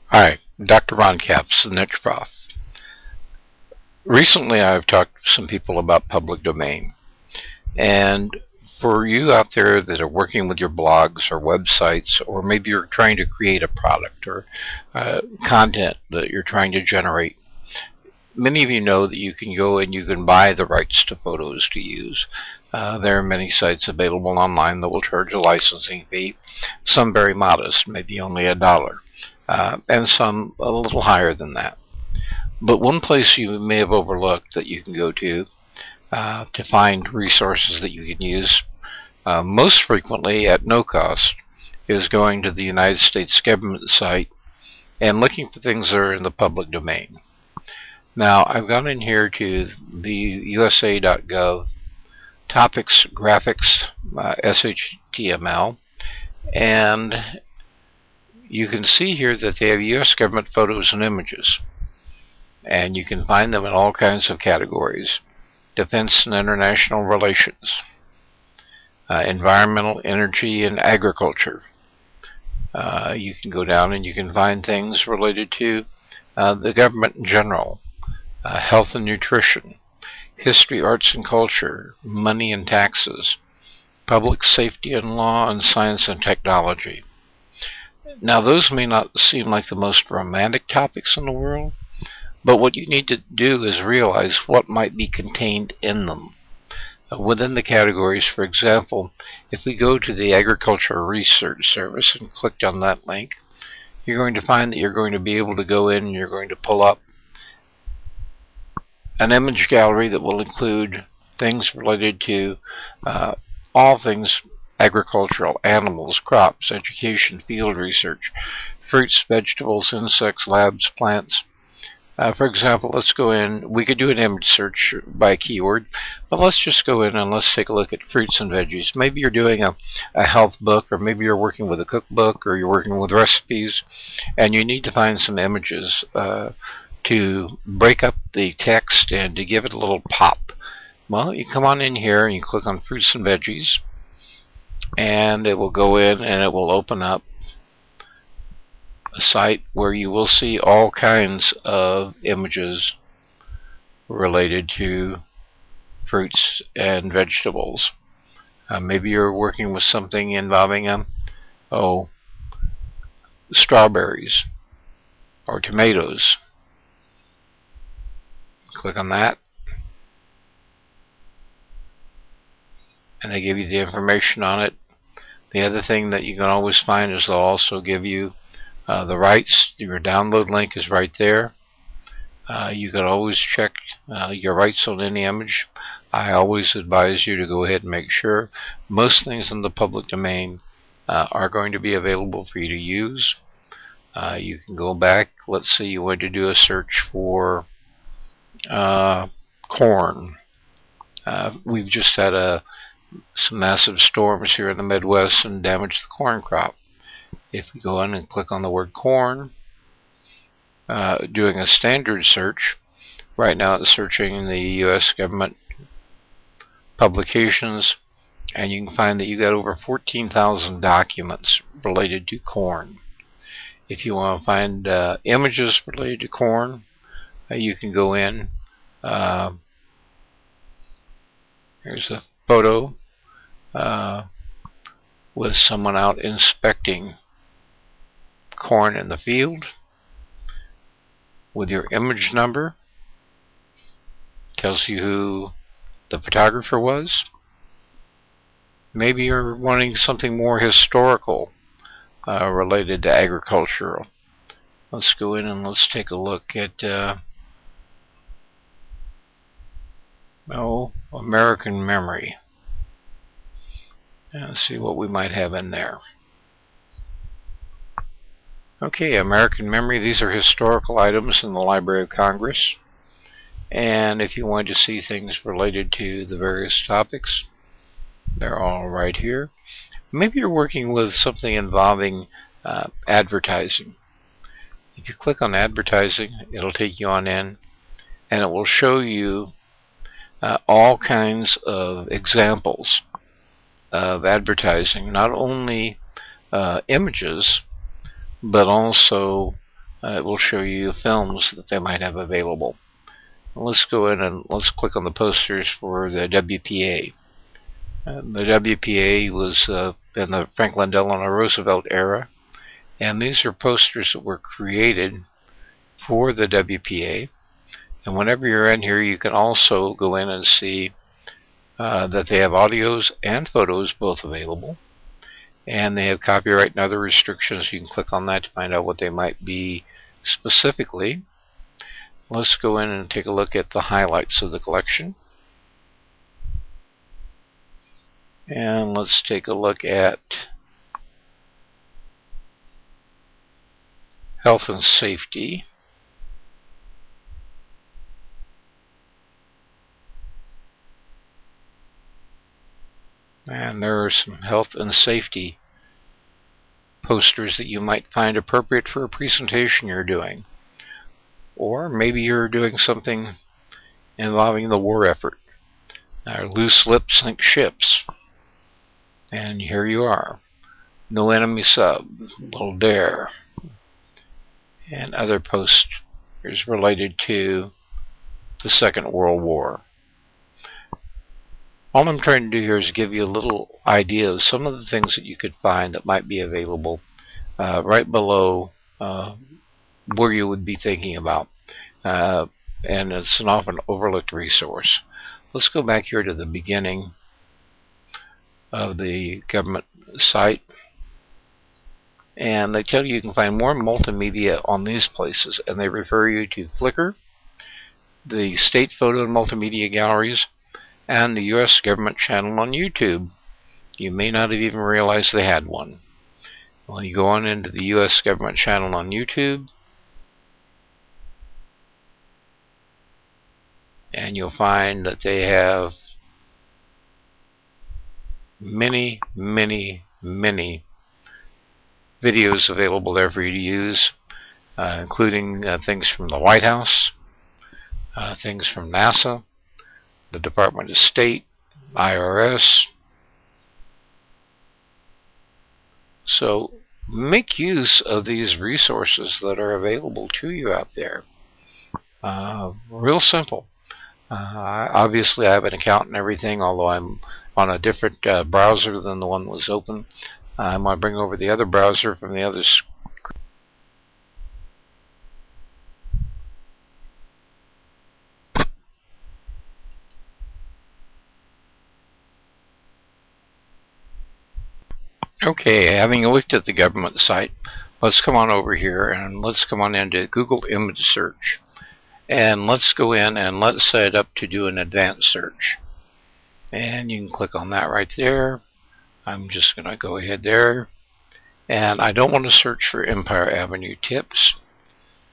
Hi, Dr. Ron Capps, the Niche Prof. Recently I've talked to some people about public domain, and for you out there that are working with your blogs or websites, or maybe you're trying to create a product or content that you're trying to generate, many of you know that you can go and you can buy the rights to photos to use. There are many sites available online that will charge a licensing fee, some very modest, maybe only $1, and some a little higher than that. But one place you may have overlooked that you can go to find resources that you can use most frequently at no cost is going to the United States government site and looking for things that are in the public domain. Now, I've gone in here to the USA.gov topics, graphics, SHTML, and you can see here that they have US government photos and images. And you can find them in all kinds of categories: defense and international relations, environmental, energy, and agriculture. You can go down and you can find things related to the government in general, health and nutrition, history, arts and culture, money and taxes, public safety and law, and science and technology. Now, those may not seem like the most romantic topics in the world, but what you need to do is realize what might be contained in them. Within the categories, for example, if we go to the Agricultural Research Service and clicked on that link, you're going to find that you're going to be able to go in and you're going to pull up an image gallery that will include things related to all things agricultural: animals, crops, education, field research, fruits, vegetables, insects, labs, plants. For example, let's go in, we could do an image search by keyword, but let's just go in and let's take a look at fruits and veggies. Maybe you're doing a health book, or maybe you're working with a cookbook, or you're working with recipes, and you need to find some images to break up the text and to give it a little pop. Well, you come on in here and you click on fruits and veggies, and it will go in and it will open up a site where you will see all kinds of images related to fruits and vegetables. Maybe you're working with something involving strawberries or tomatoes. Click on that, and they give you the information on it. The other thing that you can always find is they'll also give you the rights. Your download link is right there. You can always check your rights on any image. I always advise you to go ahead and make sure. Most things in the public domain are going to be available for you to use. You can go back. Let's say you want to do a search for corn. We've just had some massive storms here in the Midwest and damaged the corn crop. If we go in and click on the word corn, doing a standard search, right now it's searching the U.S. government publications, and you can find that you got over 14,000 documents related to corn. If you want to find images related to corn, you can go in. Here's a photo with someone out inspecting corn in the field with your image number. Tells you who the photographer was. Maybe you're wanting something more historical related to agricultural. Let's go in and let's take a look at American Memory, and see what we might have in there. Okay, American Memory, these are historical items in the Library of Congress. And if you want to see things related to the various topics, they're all right here. Maybe you're working with something involving advertising. If you click on advertising, it'll take you on in, and it will show you all kinds of examples of advertising, not only images, but also it will show you films that they might have available. Let's go in and let's click on the posters for the WPA. The WPA was in the Franklin Delano Roosevelt era, and these are posters that were created for the WPA. And whenever you're in here, you can also go in and see that they have audios and photos both available. And they have copyright and other restrictions. You can click on that to find out what they might be specifically. Let's go in and take a look at the highlights of the collection. And let's take a look at health and safety. And there are some health and safety posters that you might find appropriate for a presentation you're doing. Or maybe you're doing something involving the war effort. Loose lips sink ships. And here you are. No enemy sub. Little dare. And other posters related to the Second World War. All I'm trying to do here is give you a little idea of some of the things that you could find that might be available right below where you would be thinking about. And it's an often overlooked resource. Let's go back here to the beginning of the government site. And they tell you can find more multimedia on these places. And they refer you to Flickr, the State Photo and Multimedia Galleries, and the U.S. government channel on YouTube. You may not have even realized they had one. Well, you go on into the U.S. government channel on YouTube, and you'll find that they have many, many, many videos available there for you to use, including things from the White House, things from NASA, the Department of State, IRS. So make use of these resources that are available to you out there. Real simple. Obviously I have an account and everything, although I'm on a different browser than the one that was open. I'm going to bring over the other browser from the other screen. Okay, having looked at the government site, let's come on over here and let's come on into Google Image Search. And let's go in and let's set it up to do an advanced search. And you can click on that right there. I'm just going to go ahead there. And I don't want to search for Empire Avenue tips.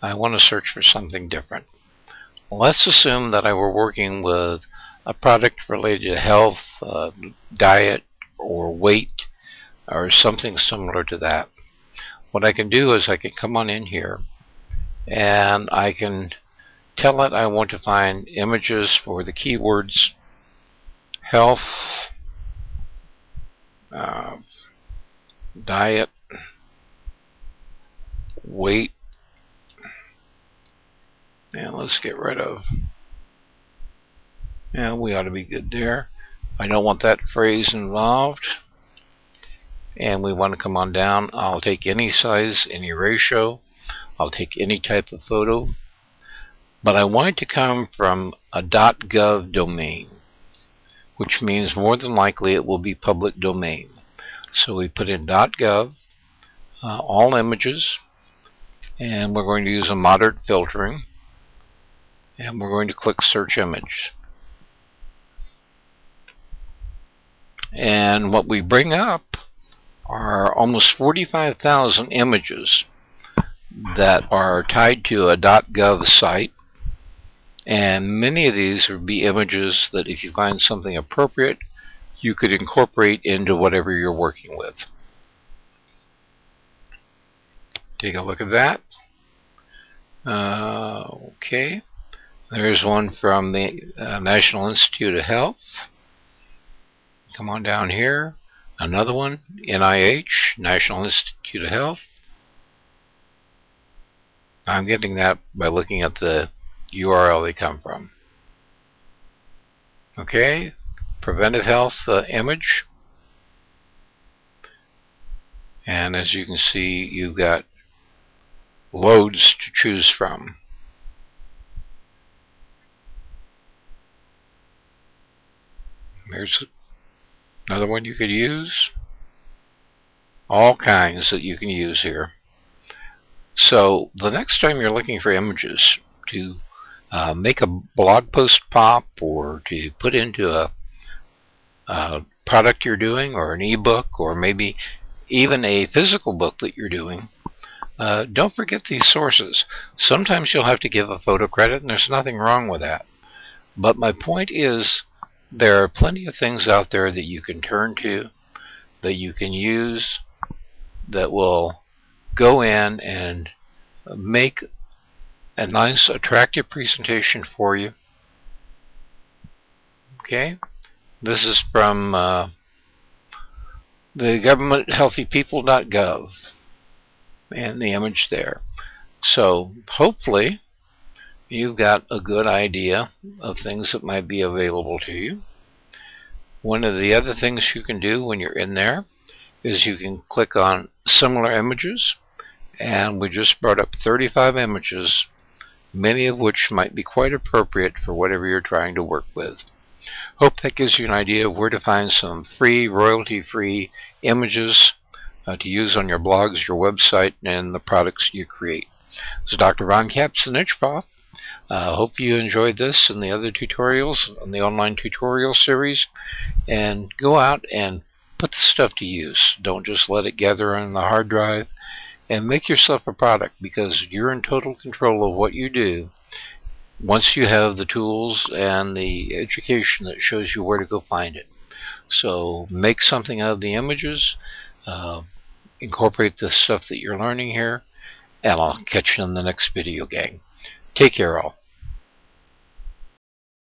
I want to search for something different. Let's assume that I were working with a product related to health, diet, or weight, or something similar to that. What I can do is I can come on in here and I can tell it I want to find images for the keywords health, diet, weight, and let's get rid of, and we ought to be good there. I don't want that phrase involved. And we want to come on down. I'll take any size, any ratio. I'll take any type of photo. But I want it to come from a .gov domain, which means more than likely it will be public domain. So we put in .gov, all images, and we're going to use a moderate filtering, and we're going to click search image. And what we bring up are almost 45,000 images that are tied to a .gov site, and many of these would be images that if you find something appropriate you could incorporate into whatever you're working with. Take a look at that. Okay, there's one from the National Institute of Health. Come on down here. Another one, NIH, National Institute of Health. I'm getting that by looking at the URL they come from. Okay, preventive health image. And as you can see, you've got loads to choose from. There's another one you could use. All kinds that you can use here. So the next time you're looking for images to make a blog post pop, or to put into a product you're doing, or an ebook, or maybe even a physical book that you're doing, don't forget these sources. Sometimes you'll have to give a photo credit, and there's nothing wrong with that. But my point is, there are plenty of things out there that you can turn to, that you can use, that will go in and make a nice, attractive presentation for you. Okay, this is from the government healthypeople.gov, and the image there. So hopefully you've got a good idea of things that might be available to you. One of the other things you can do when you're in there is you can click on similar images, and we just brought up 35 images, many of which might be quite appropriate for whatever you're trying to work with. Hope that gives you an idea of where to find some free, royalty-free images to use on your blogs, your website, and the products you create. This is Dr. Ron Kapson-Nichvoff. Hope you enjoyed this and the other tutorials on the online tutorial series, and go out and put the stuff to use. Don't just let it gather on the hard drive, and make yourself a product, because you're in total control of what you do once you have the tools and the education that shows you where to go find it. So make something out of the images, incorporate the stuff that you're learning here, and I'll catch you in the next video, gang. Take care, all.